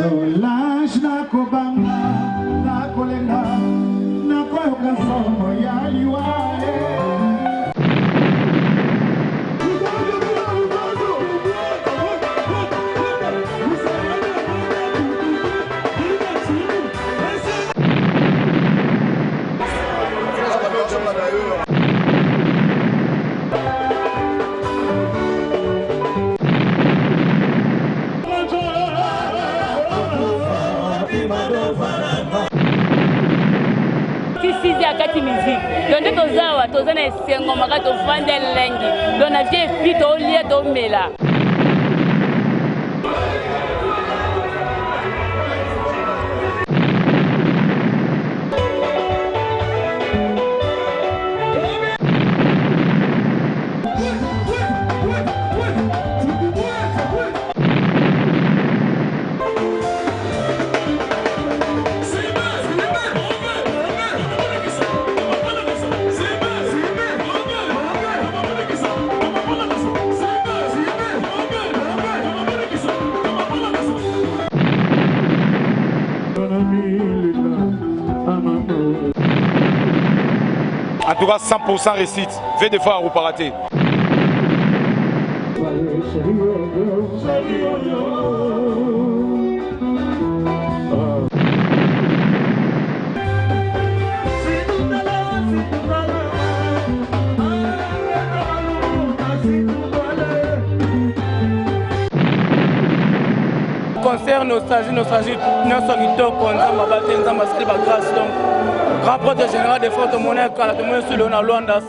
Solange na kobanga na kolenga na koyoka somo ya liwa Kati musique donc tozawa tozana esengo makato fanda lengi donc na vie pito lia to mela En tout cas, 100% réussite. Fais des fois à pas rater. Concert nostalgie, nous sommes grâce donc grand porte général des forces de monnaie car tout le monde sur le Luanda.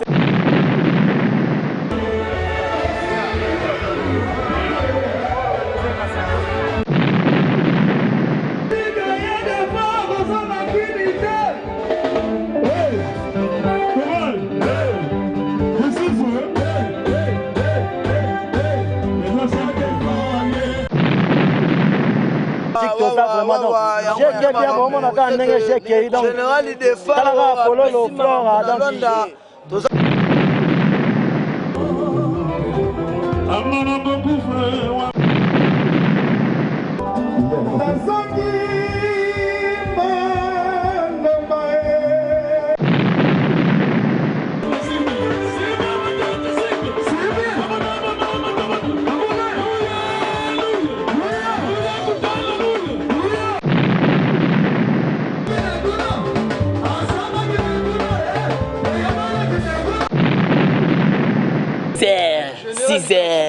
Général il défend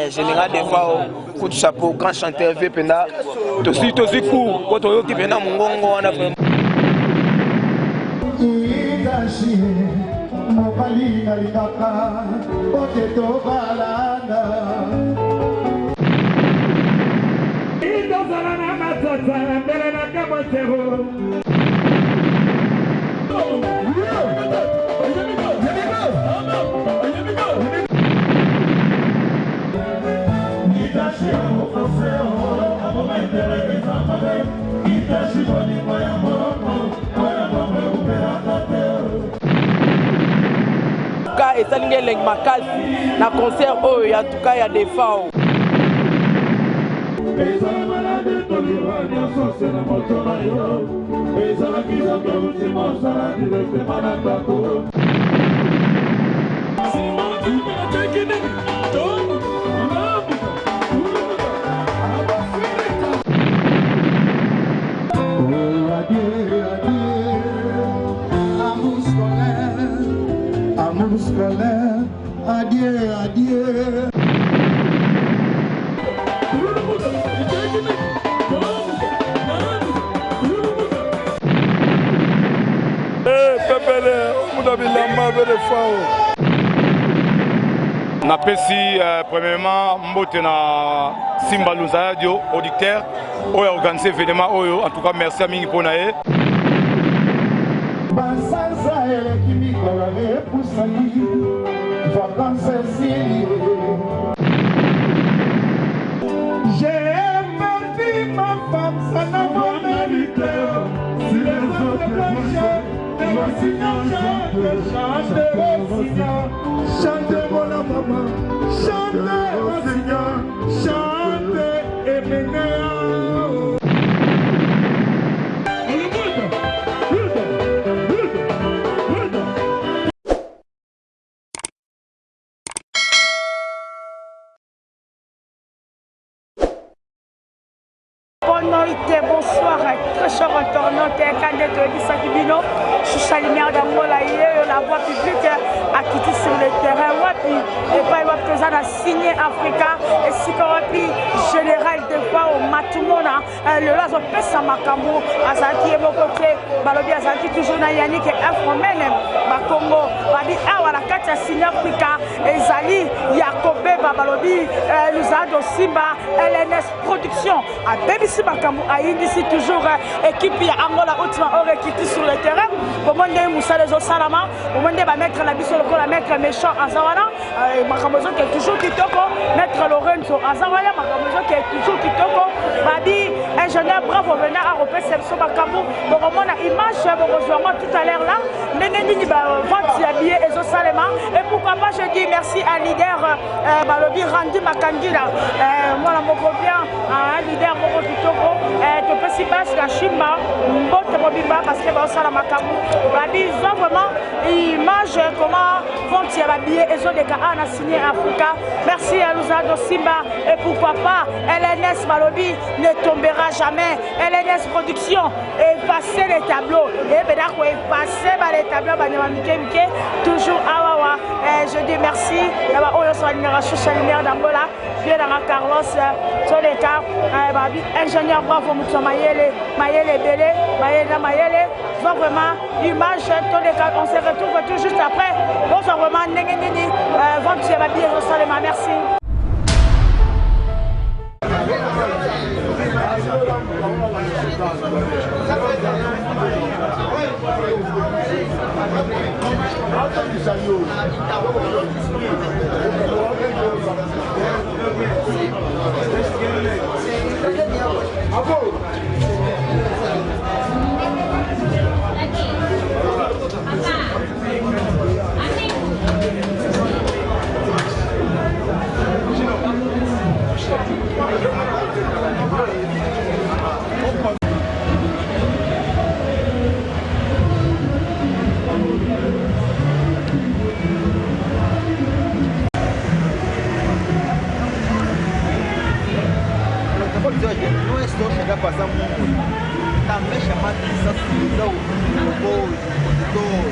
général des fois coup de chapeau grand chanteur vieux pena tosi court quand on qui pena mongongo on a vraiment et ça n'est pas makasi na concert oh en tout cas il y a des femmes Adieu, adieu. On appelle ici premièrement Mbote na Simba Lunzadio, auditeur, qui a organisé l'événement. En tout cas, merci à Mingi Ponae. J'ai perdu ma femme, ça n'a pas mérité. Si les autres plongeaient, chantez mon maman, chantez mon Seigneur, chantez et menez. Tonoïté, bonsoir, très cher internaute, Kandé de Lisa Kibino, Choucha Lumière d'Angola, la voix publique a quitté sur le terrain, Wapi, et pas Wapi, a signé Africa, et si Wapi, général de fois au Matumona, le lazo pesa Makambo, Azaki et mon côté, Balobi Azaki, toujours na Yannick et Afro-Men, Bakongo, Babi Awa, la 4 a signé Africa, et Zali, Yakobe, Babalobi, Luzado Simba, LNS Production, à BBC Makambo, à Indisi, toujours équipe Angola, Outima, aurait quitté sur le terrain, au monde de Moussa les Salama, au monde de mettre la biso, la mettre méchant à Zawana, Makamozo qui est toujours Kitoko, mettre Lorenzo à Zawaya, Makamozo qui est toujours Kitoko, Babi, ingénieur bravo, venant à Europé, Sepso Makambo, au moment de l'image, tout à l'heure là, Neneni, vente habillé et Zosalema, et pourquoi pas je dis merci à leader, Balobi Randi Makandila, moi la moko bien, un leader Moko Kitoko, tu peux s'y passer la Chimba, Mbote Mobimba, parce que Baosala Makambo, Babi, ils ont vraiment image comment vente habillé et Zodeka a signé Africa. Merci à Luzado Simba, et pourquoi pas, LNS Balobi ne tombera jamais, LNS Production, effacer les tableaux, et Bedako effacer les tableaux, toujours Awawa, je dis merci, il y a Oyo Soalina, Choucha Lumière d'Angola, bien dans Carlos, Zodeka, Babi, ingénieur bravo, Moussa Mayele, Mayele Bele, Mayele Mayele, donc vraiment, image, on se retrouve tout juste après, bonsoir vraiment, Nengenini, vente chez Babi et Salema, merci. Não é só chegar a passar muito, também chamar atenção para o compositor.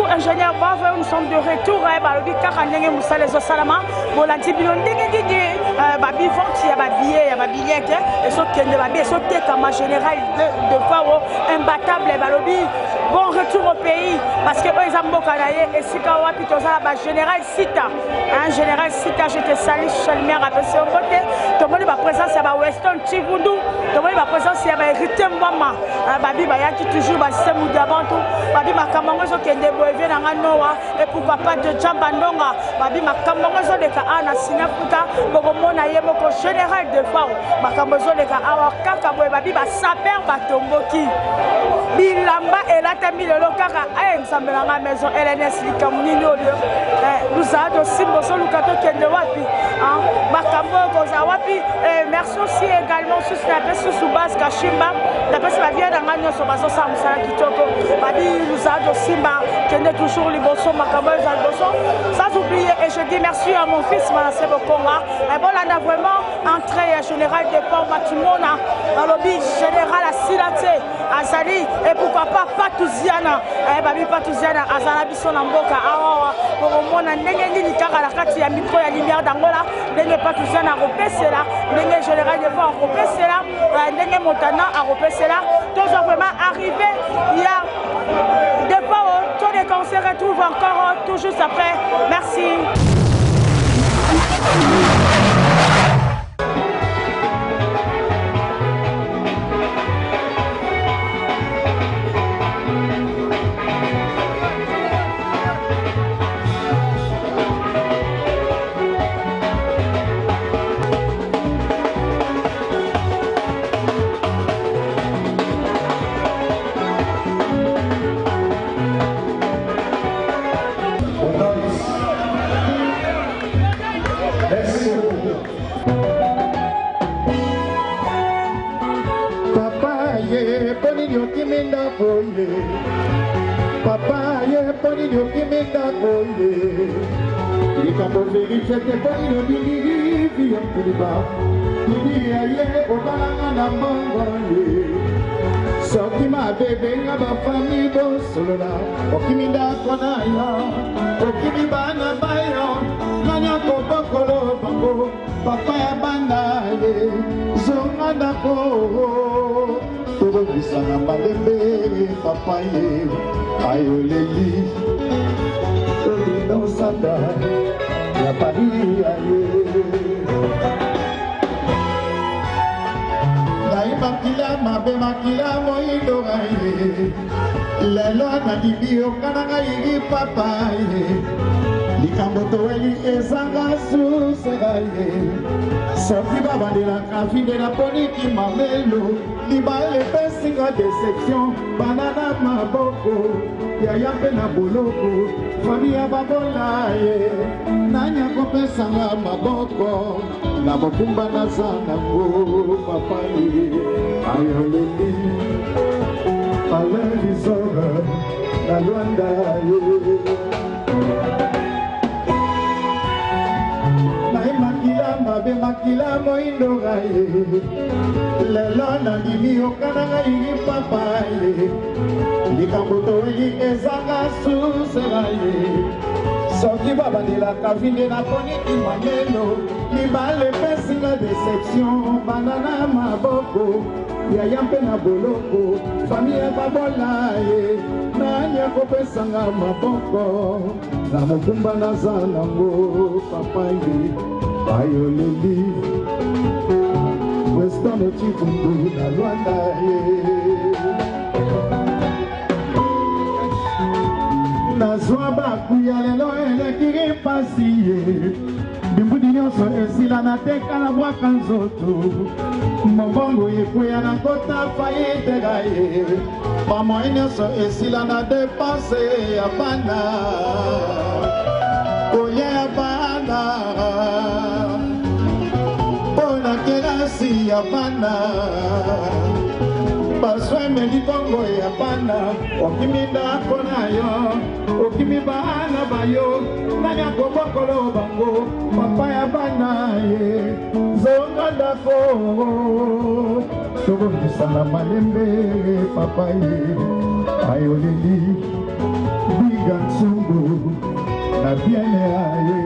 Ingénieur Bave, nous sommes de retour à Balobi Karangenge Moussa les Osalama, Bolandi Bilondenge, Babi Venti, Babillet, Babillet, et ce qui est Babi, et ce qui est comme général de Fao, imbattable Balobi. Bon retour au pays, parce que eux, ils ont beaucoup et si Kawa Pitoza, général Sita, général Sita, je te salue, Chalmière, à passer au côté, tout le monde est présent, c'est Weston Chibundu, tout le monde est présent, c'est Ritem Mama, Babi Bayaki, toujours, c'est Moudabantou, Babi Makamangozo, qui est déboévé dans un Noah, et pour papa de Djambandonga, Babi Makamangozo, de Kaana, Sinaputa, Bogomona, Yemoko, général de Fao, Makamozo, de Kaana, Kakaboué, Babi, Saper, Batomboki, Bilamba, et là, Tami le Lokara, à la maison LNS, Likamnino, nous avons aussi Simboso, Lukato, Kendewapi, Makambo, Kozawapi, merci aussi également sur la personne sous base Kashimba, la personne va bien dans l'année sur Baso Samsa Kitoko, Babi, nous avons Simba, Kende toujours Liboso, Makambo, Zalboso, sans oublier, et je dis merci à mon fils, Manassé Bokonga, et bon, on a vraiment entrée générale de Port Matumona, dans le lobby général à Silate, à Zali, et pourquoi pas Patouziana, Babi Patouziana, à Zanabiso Namboka, Awa, pour au monde, Nengi Nikara, la carte, il y a micro, il y a lumière d'Angola, Nengi Patouziana à Ropesela, Nengi général de Port à Ropesela, Nengi Montana à Ropesela, tous ont vraiment arrivé, il y a des fois, on se retrouve encore retour juste après. Merci. Papa, ye poni yo kimenda koye. Ikambo vérifier te poni yo dini via kuliba. Dini ye obalanga na mongo ye. Soki ma bebe nga ba fami bo solola. Okiminda kona ya. Okimi bana bayo. Nanya ko bokolo bango. Papa ya bana ye. Zonga na ko. Todo bisana malembe papa ye ayoleli todo dans sanda ya Paris ye ngai makila mabe makila moindo ye lelo na dibio kana ngai papa ye likambo toeli ezanga susega ye soki babandela kafi de la poniki mamelo libale pesinga déception banana maboko yaya mpe na boloko fami ya babola ye nani akopesanga maboko na mokumba naza nango papa ye ayoleli alelisora na lwanda ye mabe makila moindo gaye lelo na dimi okana ngai papa ye likambo toeli ezanga susela ye soki babandelaka vinde na poniki mamelo libale pesinga déception banana maboko yaya mpe na boloko fami ya babola ye nani akopesanga maboko na mokumba naza nango papa ye ayoleli Weston Chikundu na Rwanda ye nazwa bakuya lelo elekiri pasi ye bimbudi nyonso esila nateka na bwaka nzoto mobongo ekwea na kota fayitela ye bamoi nyonso esila na depanse ya bana kolia ya bana kelasi ya bana baswemeli kongo ya bana okimi ndako na yo okimi bana bayo nani akobokolo bango papa ya bana ye zonga ndako tokokisana malembe papa ye ayoleli biga nsungu na biene aye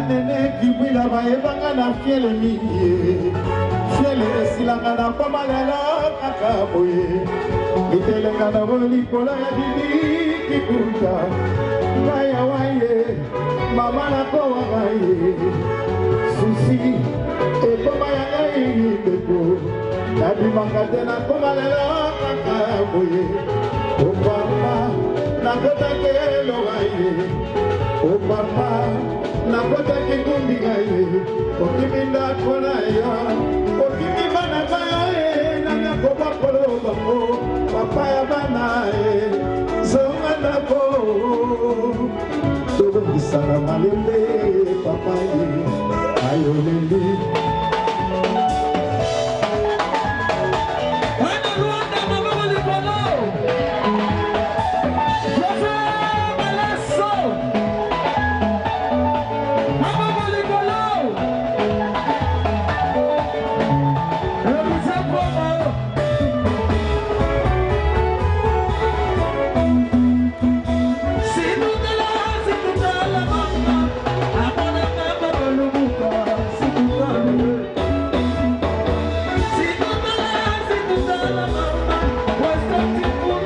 nene kibwila bayebanga na fiele mingi fiele esilanga na koma lelo kaka boye itelenga na bolikolo ya bibi kikuta ngai awa ye mama nakowaka ye susi ekoma ya ngai ndeko nabimaka te nakoma lelo kaka boye opapa nakotaki eloba ye opapa nakotaki kumbinga ye okimi ndako na yo okimi bana bayo ye nanga kobakolo bango papa ya bana ye zonga ndako tokokisana malembe papa ye ayoleli What's up,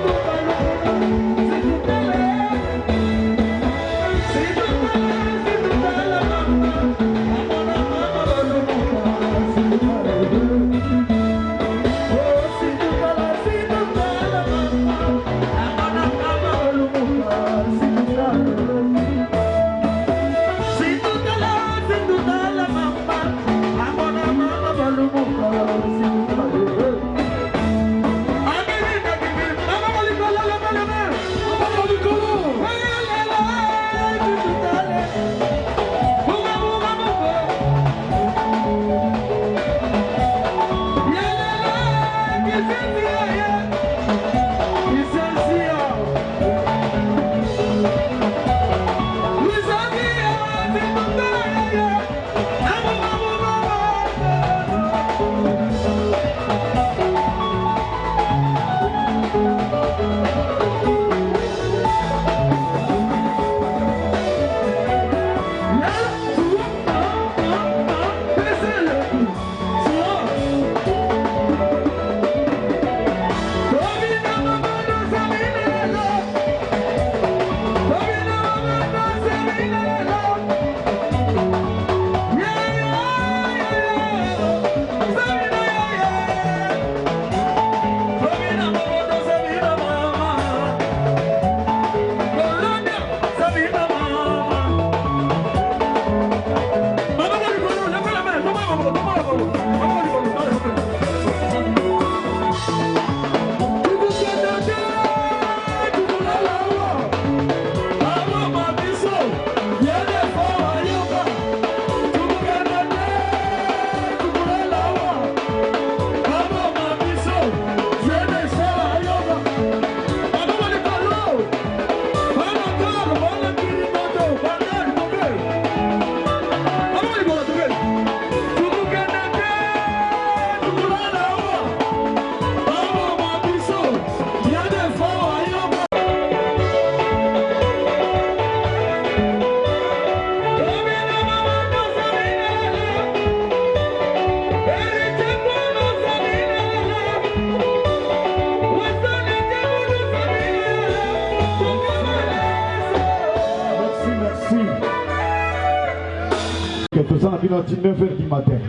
Binoti 9h du matin.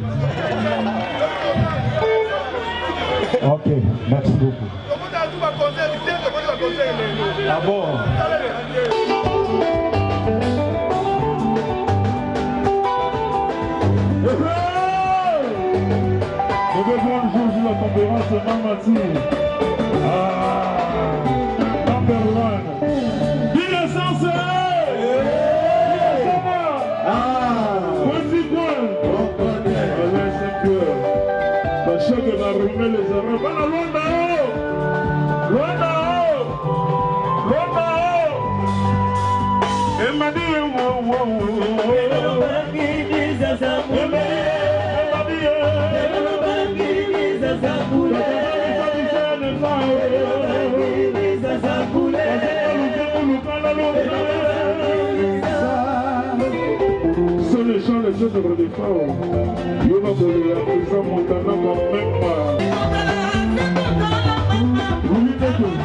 Ok, merci beaucoup. Ah bon? Je vais voir le jour la conférence de Mamati. Number one. Innocence! Que va remettre les arabes. Loin là-haut! Loin là-haut! Loin là-haut! Elle m'a dit, ce les gens, les œuvres des femmes. Il va voler la prison montana comme même moi. Oui, d'accord.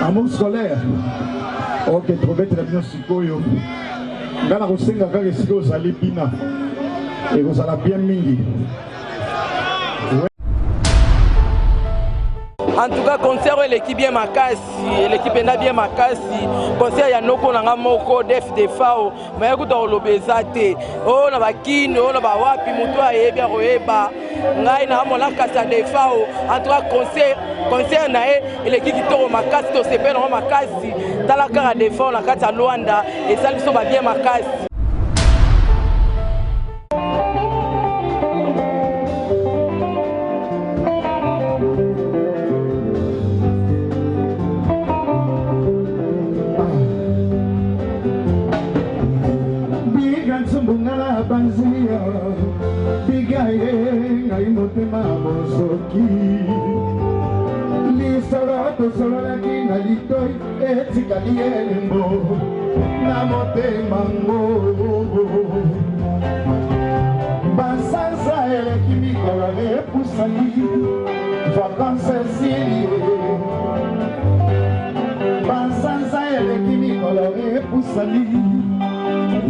Amour scolaire. Ok, trouver très bien sikoyo. Ngana kusenga kage sikoyo sali pina. Et vous allez bien mingi. En tout cas, concert l'équipe bien makasi, l'équipe est bien makasi. Concert ya noko nanga moko def de fao, mais écoute on l'obésité. Oh na bakino, oh na ba wapi muto ayebi akoyeba. Ngai na mona kasa de fao. En tout cas concert na l'équipe qui toro makasi to sepela na makasi. Tala kara de fao na kata Luanda et ça biso ba bien makasi.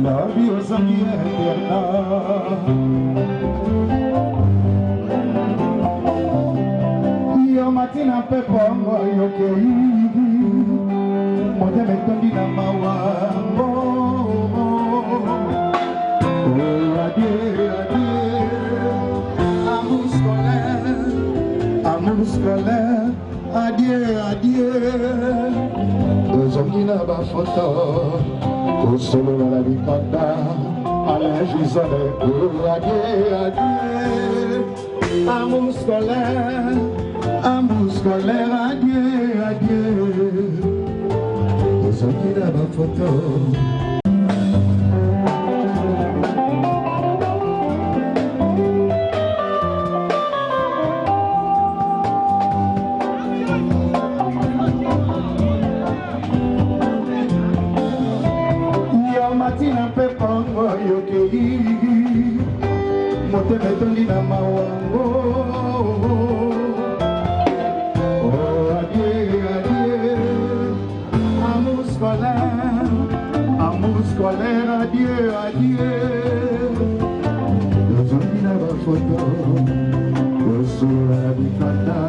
la vie aux amis éternels. Yo matina pe pongo yo kei, mote me tondi na mawambo. Oh adieu, adieu, amour scolaire, adieu, adieu. Ozongi na ba photo, osolo na la bikanda, Alain Gisole. Oh adieu, adieu, amour scolaire, adieu, adieu. Ozongi na ba photo. Matina pe pongo yo kei, mote me tondi na mawambo. Oh adieu, adieu, amour scolaire, adieu, adieu. Ozongi na ba photo, osula bikanda.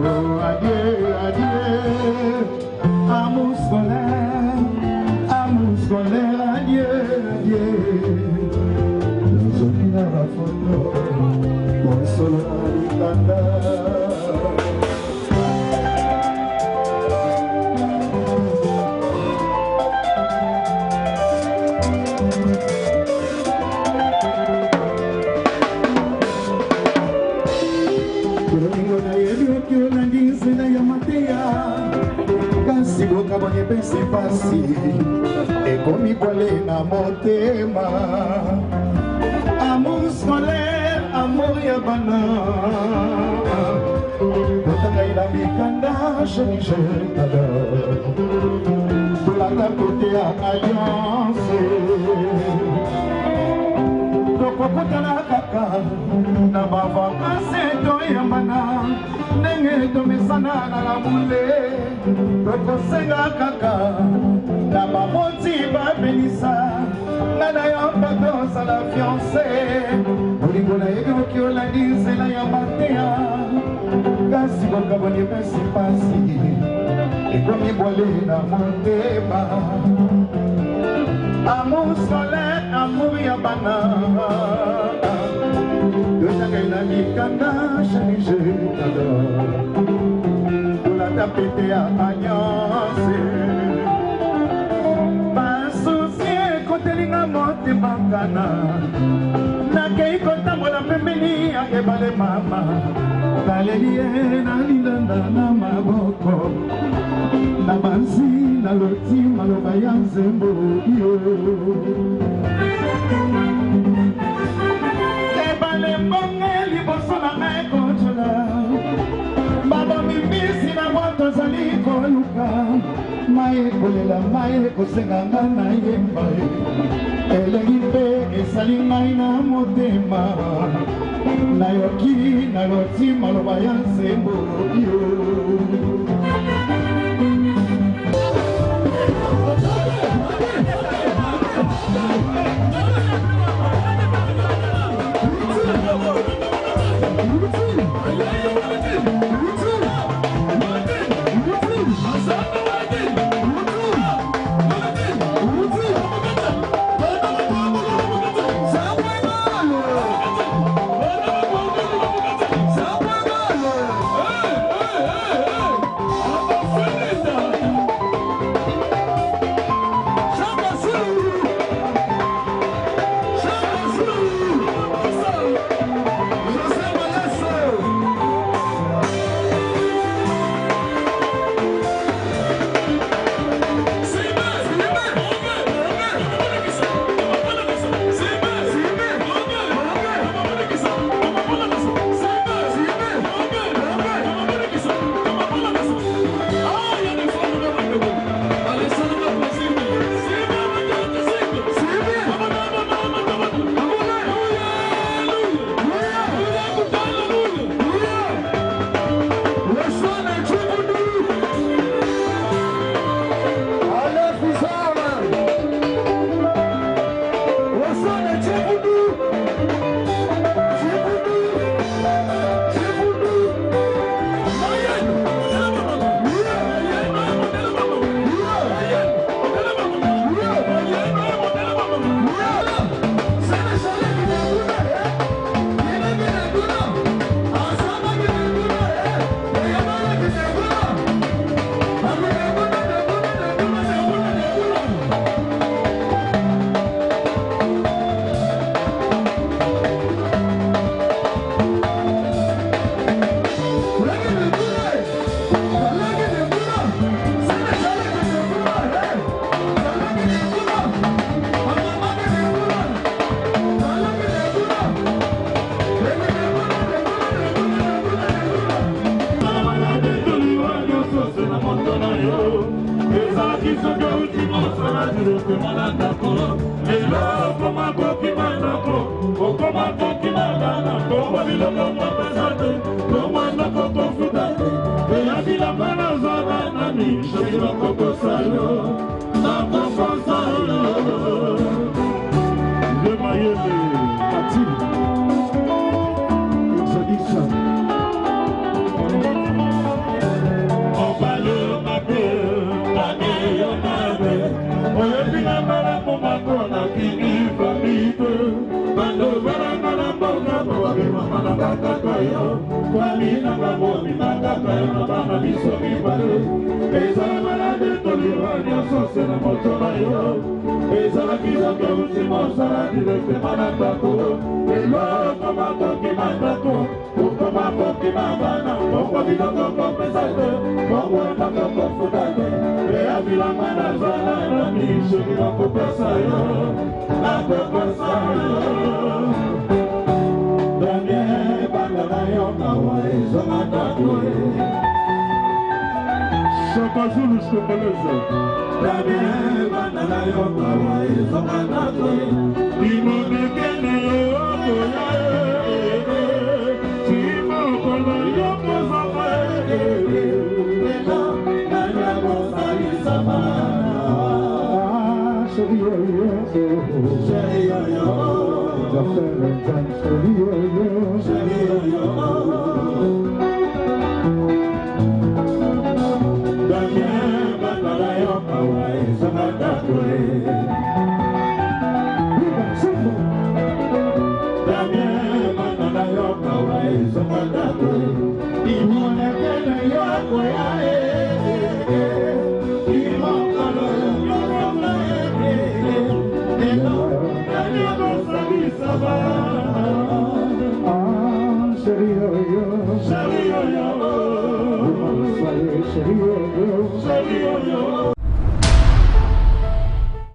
Oh adieu, adieu, amour scolaire, adieu, adieu. Ozongi na ba photo, osula bikanda. Siboka bonye pesi pasi ekomi kwale na motema. Amour scolaire, amour ya bana kotanga ila mikanda chéri je t'adore. Tolanda kote ya alliance tokokutana kaka na bavakase toyambana ndenge tomesana na lamule. Tokosenga kaka na bamoti babelisa ngana yo patos à la fiancée. Olingo na yebi oki olandi nzela ya mateya, kasi bokaboni pesi pasi ekomi bwale na motema. Amour scolaire, amour ya bana yotakai na mikanda chéri je t'adore. Tapete ya alliance basusi ekotelinga motema kana nakei kotambola pembeni ya ebale mama naleli ye nalilanda na maboko na banzi naloti maloba ya nzembo yo ebale mbonge liboso na ngai kotola baba mibisi na moto zali koluka maye kolela maye kosenga nga na yemba elengi mpe esali ngai na motema nayoki naloti maloba ya nzembo yo.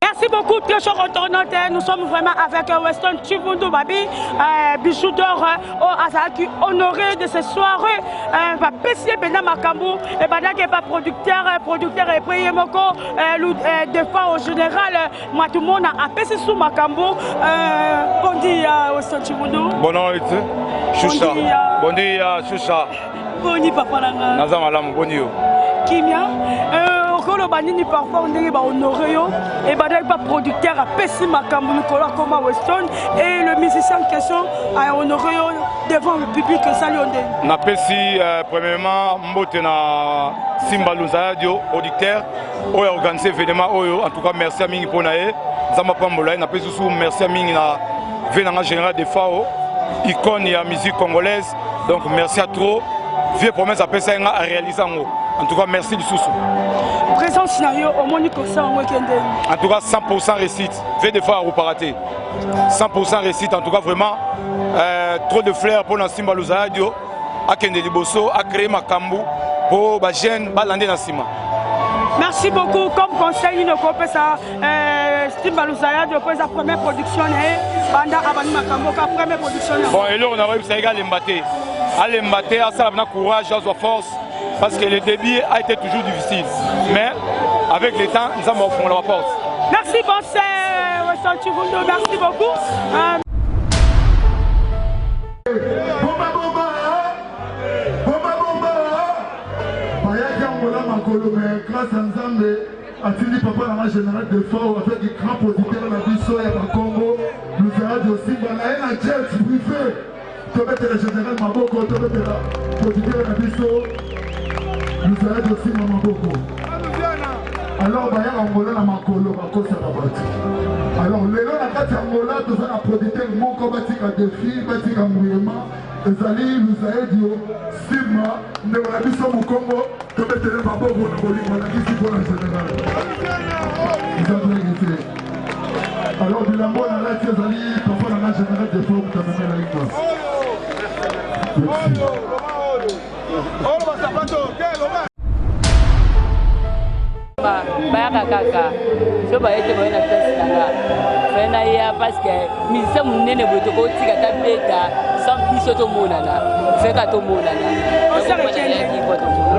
Merci beaucoup, très chers internautes. Nous sommes vraiment avec Weston Chivundu Babi, bijou d'or, qui honoré de ce soir. Pessie Bena Makambu, et Bada qui est pas producteur et prié Moko, des fois au général, moi tout le monde a Pessie sous Makambu. Bon dia, Weston Chivundu. Bon nom, Choucha. Bon dia, Choucha. Bon dia, Papa Langa. Nazamalam, bon dia. Kimia. Le bandini parfois on est honoré et badai pas producteur à Pessi Makambu Nicolas comme Weston et le musicien en question a honoré devant le public salionde. Na Pessi premièrement mbote na Simba Lunza Radio auditeur o organisé événement oyo en tout cas merci à mingi pona e zamba pambola na Pessi sous merci à mingi na venanga général de FAO icône ya musique congolaise donc merci à trop vieux promesse à Pessi a réalisé en tout cas merci du sous. Présent scénario au Monique en week-end. En tout cas 100% réussite. Fait des fois à reparater. 100% réussite. En tout cas vraiment trop de fleurs pour la Simba Luza Radio. À Kende Liboso, à créer Makambu pour les jeunes balandés dans Sima. Merci beaucoup. Comme conseil, nous avons fait Simba Luza Radio pour sa première production. Banda Abani Makambu, la première production. Bon, et là on a réussi à égaler Mbaté. À l'Mbaté, à ça, on a courage, à force. Parce que le début a été toujours difficile. Mais avec le temps, nous avons offert la porte. Merci, bonsoir, Weston Chivundu. Merci beaucoup. Grâce à Nzambe, Atili Papa la général de FAO avec des grands producteurs de la Bisso et à Congo, nous avons aussi un jet privé. Tu mettre le général Maboko, tu mettre la producteur de la Bisso. Nous avons aussi Maboko. Alors, il y a Angola na Makolo, Makolo Sababati. Alors, les gens à Angola, nous avons un producteur mon combatique à défi, batique à mouvement. Ezali, nous avons Sima, nous avons dit au Congo, tu mettre le Maboko, nous avons dit ici pour la générale. Nous avons été. Alors, Bilambo, on a dit Ezali, papa la générale de FAO, tu as mené la école. Bayaka kaka so bayete boyena place nanga fena ya parce que mise munene boto ko tika tabeta sans biso to monana feka to monana concert ekende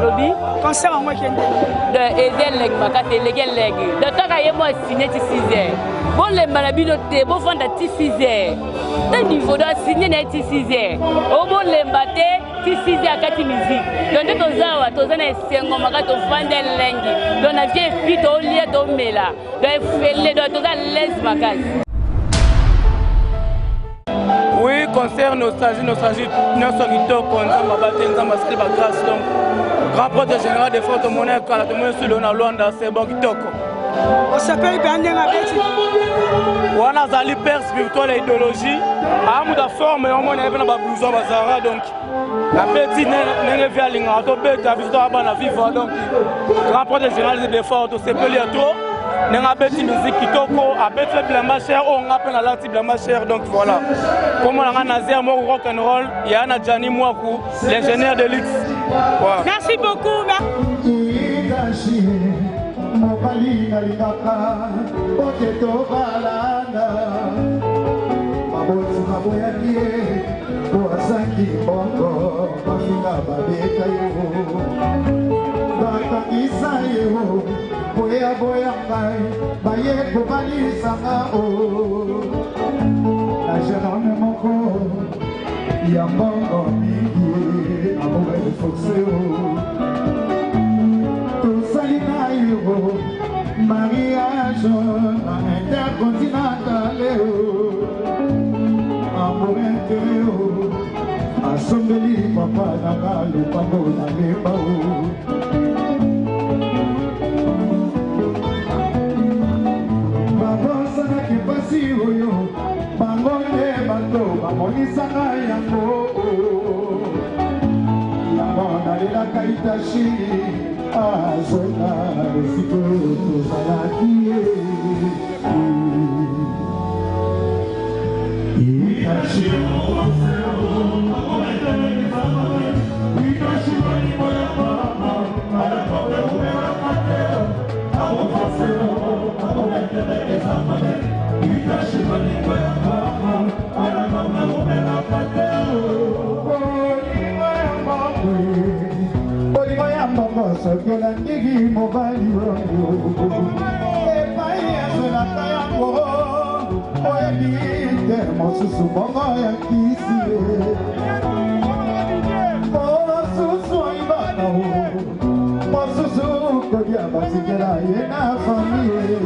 lobby concert yango ekende de ezel makate legelleg de taka ye mo signé ti 6h bon le malabino te bon fanda ti 6h te niveau do signé na ti 6h o bon le mbate ti 6h kati musique donc tozawa tozana esengo makato fanda lengi donc na vie fit to lia to mela donc fele do toza les makasi. Oui, concert nostalgie, nyonso kitoko nzamba bate nzamba sali ba grâce donc grand prêtre général des fortes monnaies kala to mo sulu na Luanda c'est bon kitoko. On s'appelle Bandenga Beti. Wana zali père spirituel et idéologie amu da forme on mona ebe na ba blouson bazara donc la petite nenge via linga to beta biso abana vivre donc grand prêtre général des fortes c'est peu lié trop. Nenga beti musique kitoko abeti blamba cher on appelle la lati blamba cher donc voilà comme on a nazer mo rock and roll il y a na Jani Mwaku l'ingénieur de luxe voilà. Merci beaucoup. Boya boya kai baye kubali sanga o na jerome moko ya mbongo mingi amowe foxeo to salina yo mariage na intercontinental amowe tereo asombeli papa na ngalo pango na leba o Monisanga yango Yamona ila kaitashi Azona Siko Tuzalaki Itashi Sokola ndigi mobali wangu Epai asolaka yango Oyebite mosusu bongo ya kisi Mosusu oibaka o Mosusu kodia basikela ye na famille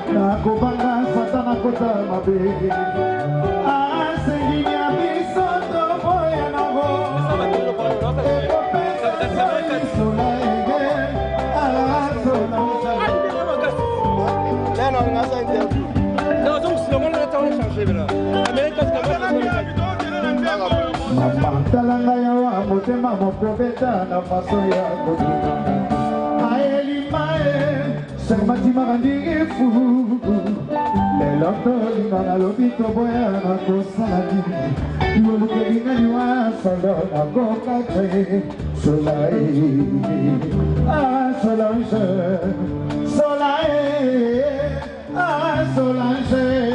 Nakubanga satana kota mabe asenginya Mama talanga ya wa motema mokobeta na faso ya kolinga Aeli mae Sermati marandigi fu Lelo tolinga na lobito boya na kosaladi Yoluke linga liwa solo na kokate Soleil Ah Solange Soleil Ah Solange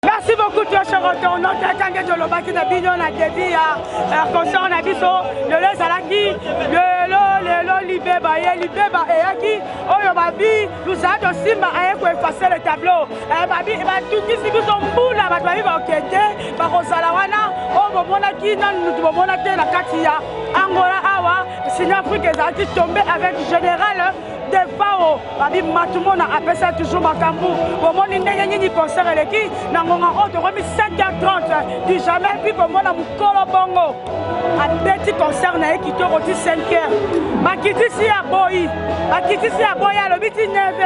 Merci beaucoup, tu es cher retournant, tu as quand tu l'obaki de bidon à débit à concert en abisso, le salaki, le libéba et aki, oh babi, nous avons aussi pour effacer le tableau. Babi, tout qui s'est son bout là, babi va enquêter, par Osalawana, oh monaki, nous monaki la Katia, Angola Awa, Signafrique est tombé avec le général. Des FAO, babi matumona appelle ça toujours Makambu. Pour mon indénié concert qui n'a remis 5h30 du jamais puis pour moi Mukolo Bongo. Un petit concert qui te retire 5h. Makiti si à Boyi, Makiti si à Boyi à l'obiti 9h.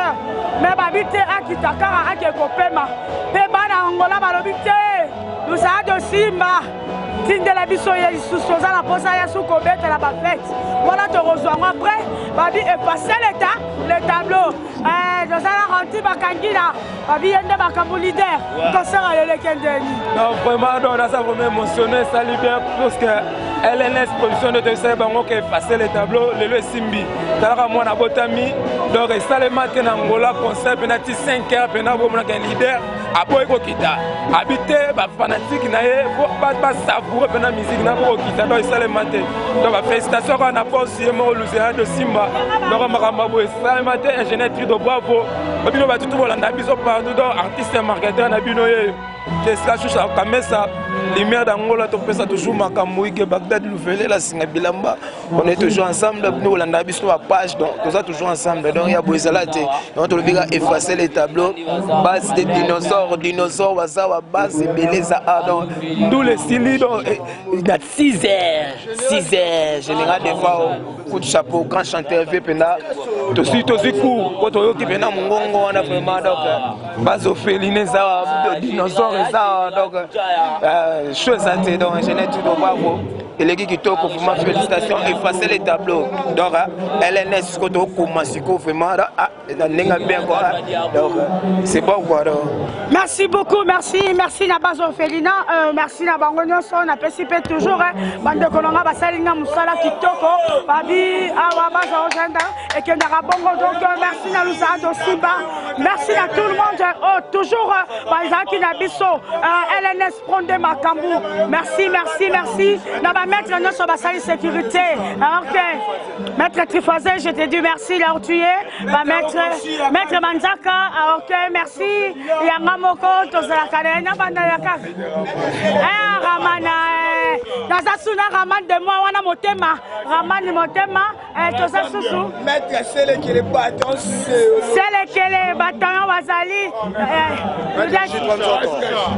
Mais babi te a qui takara a qui kopema. Peba na Angola balobite. Nous avons Simba. Tinde la biso ya sous la posa ya sous kobete la bafette. Voilà te rejoindre après. babi effacer le tableau. Josala Ranti Bakangila, babi yende bakambu leader. Concert à l'Elekendeni. Non, vraiment, on a ça vraiment émotionné, ça libère parce que LNS production de Tessé Bango qui effacer le tableau, le Simbi. Talaka moi na botami, donc ça le matin en Angola concert penati 5 heures pena bo mona leader. Après ko kita. Habiter ba fanatique na ye, pas savourer pena musique na ko kita donc ça le matin. Donc félicitations on a pas aussi mo Lucien de Simba. Donc makamba bo ça le matin ingénieur Trido bravo. Obino ba tout bolanda biso partout donc artiste marketeur na bino ye. Qu'est-ce que ça comme ça lumière d'Angola to pesa toujours makambo ike Bagdad Louvele la singa bilamba. On est toujours ensemble nous bolanda biso ba page donc tout ça toujours ensemble donc il y a Boisalate donc on veut effacer les tableaux base des dinosaures wazawa base beleza donc tous les styles donc il y a 6 heures général des fois coup de chapeau grand chanteur vieux pena to si court quand on qui pena mongongo on a vraiment donc base au féline ça dinosaures ça donc chose à te donc général tout bravo et les qui toko vraiment félicitations effacer les tableaux donc LNS quand on commence vraiment nenga bien quoi donc c'est pas quoi donc merci beaucoup merci na base Ophelina merci na bango nyonso na pesipe toujours bande kolonga basalinga musala kitoko babi awa base ogenda et que na bongo donc merci na Lusado Simba merci à tout le monde toujours bazaki na biso LNS prendre makambu merci na ba maître nyonso basali sécurité OK maître Trifoisé je te dis merci là où tu es ba maître Manzaka OK merci yanga moko tozala kana banda yaka Ramana Nazasuna Raman de moi wana motema Raman motema toza susu maître c'est les bâtons wazali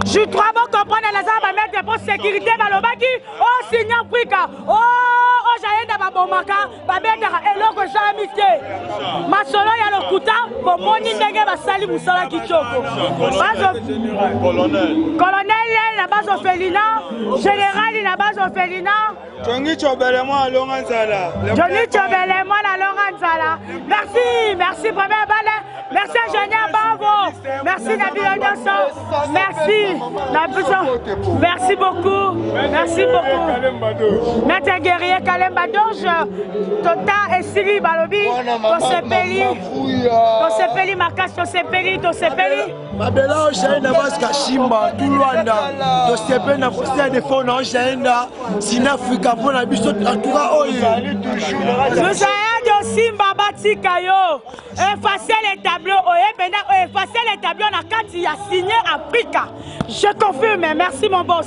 je crois bon comprendre la zaba maître pour sécurité balobaki signe Afrika jaenda babomaka babetaka eloko jamite masolo ya lokuta bomoni ndenge basali musala kitoko colonel na base Ophelina général na base Ophelina Johnny Chobele moi alonga nzala merci première balle merci ingénieur Bavo merci Nabil Anderson merci beaucoup maître guerrier Kalemba Dorje Tota et Sili Balobi tosepeli makasi tosepeli Mabela ojaenda baska shimba tulwanda tosepeli na poster de fond na ojaenda sin Africa mpona biso antuka oyo Lusayo Simba batika yo effacer les tableaux oyebenda effacer les tableaux na kati ya signé Africa je confirme merci mon boss.